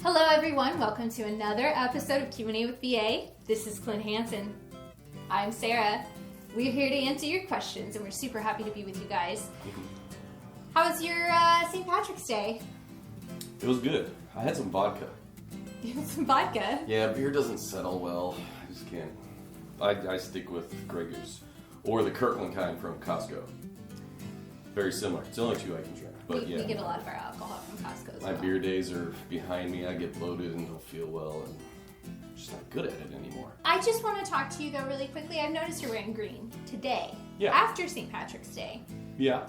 Hello everyone, welcome to another episode of Q&A with VA. This is Clint Hansen. I'm Sarah. We're here to answer your questions and we're super happy to be with you guys. How was your St. Patrick's Day? It was good. I had some vodka. You had some vodka? Yeah, beer doesn't settle well. I just can't. I stick with Grey Goose. Or the Kirkland kind from Costco. Very similar. It's the only two I can drink. But we get a lot of our alcohol from Costco as My well. beer days are behind me. I get bloated and don't feel well. And I'm just not good at it anymore. I just want to talk to you though really quickly. I've noticed you're wearing green today. Yeah. After St. Patrick's Day. Yeah.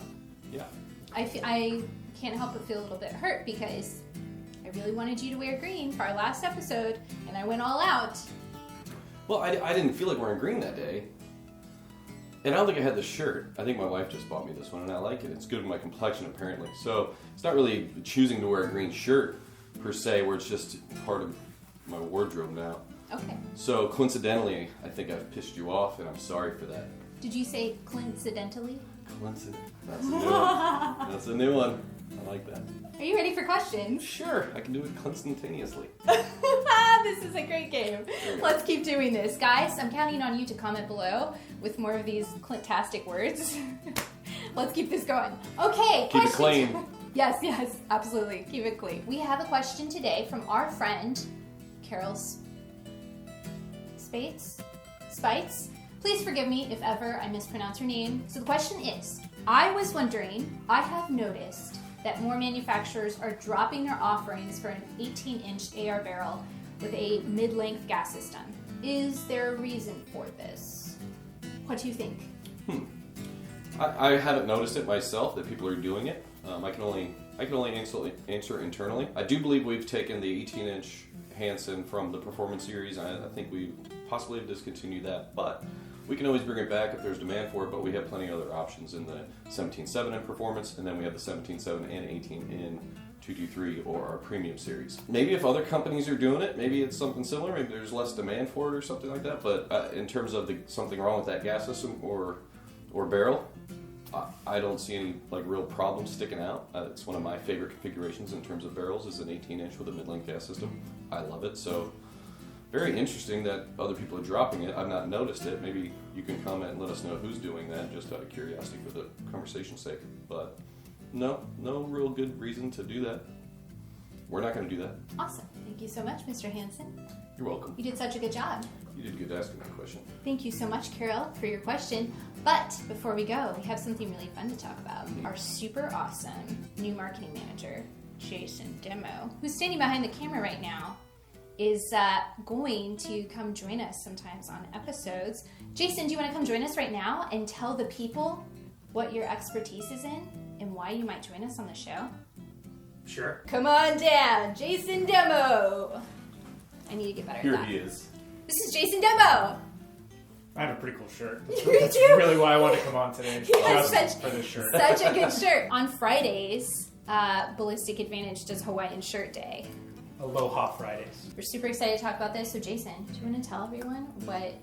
I can't help but feel a little bit hurt because I really wanted you to wear green for our last episode and I went all out. Well, I didn't feel like wearing green that day. And I don't think I had the shirt. I think my wife just bought me this one and I like it. It's good with my complexion apparently. So it's not really choosing to wear a green shirt per se, where it's just part of my wardrobe now. Okay. So coincidentally, I think I've pissed you off and I'm sorry for that. Did you say coincidentally? That's a new one. That's a new one. I like that. Are you ready for questions? Sure, I can do it instantaneously. This is a great game. Let's keep doing this. Guys, I'm counting on you to comment below with more of these Clint-tastic words. Let's keep this going. Okay, Keep it clean. Yes, absolutely. Keep it clean. We have a question today from our friend, Carol Spites. Please forgive me if ever I mispronounce her name. So the question is, I was wondering, I have noticed that more manufacturers are dropping their offerings for an 18-inch AR barrel with a mid-length gas system. Is there a reason for this? What do you think? I haven't noticed it myself that people are doing it. I can only answer internally. I do believe we've taken the 18-inch Hansen from the Performance Series. I think we possibly have discontinued that, but we can always bring it back if there's demand for it, but we have plenty of other options in the 17.7 in Performance, and then we have the 17.7 and 18 in 223 or our Premium Series. Maybe if other companies are doing it, maybe it's something similar, maybe there's less demand for it or something like that, but in terms of something wrong with that gas system or barrel, I don't see any real problems sticking out. It's one of my favorite configurations in terms of barrels is an 18-inch with a mid-length gas system. I love it, so very interesting that other people are dropping it. I've not noticed it. Maybe you can comment and let us know who's doing that, just out of curiosity for the conversation's sake. But no real good reason to do that. We're not going to do that. Awesome. Thank you so much, Mr. Hansen. You're welcome. You did such a good job. You did good asking that question. Thank you so much, Carol, for your question. But before we go, we have something really fun to talk about. Our super awesome new marketing manager, Jason Demo, who's standing behind the camera right now, is going to come join us sometimes on episodes. Jason, do you want to come join us right now and tell the people what your expertise is in and why you might join us on the show? Sure. Come on down, Jason Demo. I need to get better at Here that. he is. This is Jason Demo. I have a pretty cool shirt. You That's do? really why I want to come on today. He has Just for this shirt. Such a good shirt. On Fridays, Ballistic Advantage does Hawaiian Shirt Day. Aloha Fridays. We're super excited to talk about this. So Jason, do you want to tell everyone what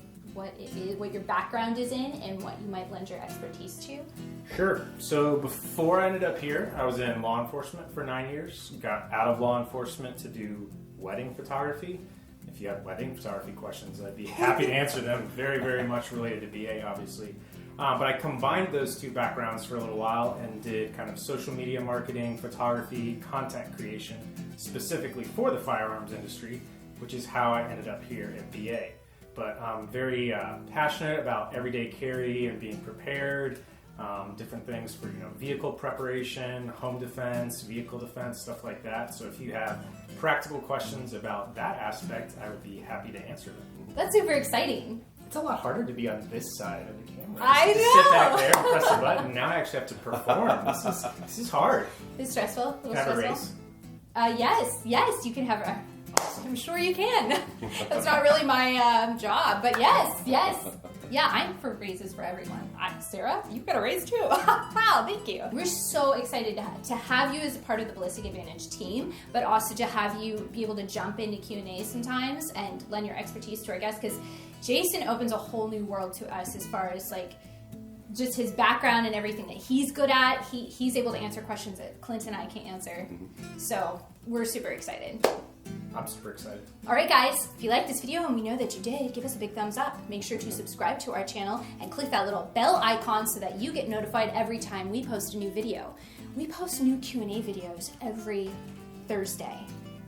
it is, what your background is in, and what you might lend your expertise to? Sure. So before I ended up here, I was in law enforcement for 9 years. Got out of law enforcement to do wedding photography. If you have wedding photography questions, I'd be happy to answer them. Very, very much related to BA, obviously. But I combined those two backgrounds for a little while and did kind of social media marketing, photography, content creation, specifically for the firearms industry, which is how I ended up here at BA. But I'm very passionate about everyday carry and being prepared, different things for vehicle preparation, home defense, vehicle defense, stuff like that. So if you have practical questions about that aspect, I would be happy to answer them. That's super exciting. It's a lot harder to be on this side of the camera. I Just know. sit back there and press the button. Now I actually have to perform. This is hard. It's stressful. A little Can I have a stressful. raise? Yes, you can have a. I'm sure you can. That's not really my job, but yes. Yeah, I'm for raises for everyone. Sarah, you've got a raise too. Wow, thank you. We're so excited to have you as a part of the Ballistic Advantage team, but also to have you be able to jump into Q&A sometimes and lend your expertise to our guests, because Jason opens a whole new world to us as far as just his background and everything that he's good at. He's able to answer questions that Clint and I can't answer. So we're super excited. I'm super excited. All right, guys, if you liked this video, and we know that you did, give us a big thumbs up. Make sure to subscribe to our channel and click that little bell icon so that you get notified every time we post a new video. We post new Q&A videos every Thursday.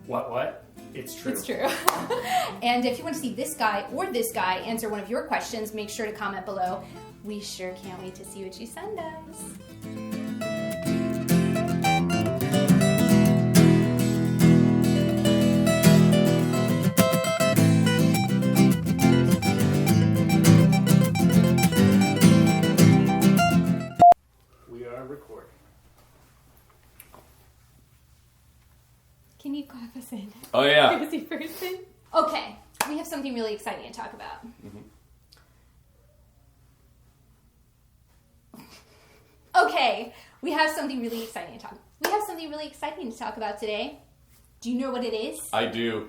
What? It's true. It's true. And if you want to see this guy or this guy answer one of your questions, make sure to comment below. We sure can't wait to see what you send us. We are recording. Can you clap us in? Oh, yeah. Crazy person. Okay, we have something really exciting to talk about. Okay, we have something really exciting to talk about today. Do you know what it is? I do.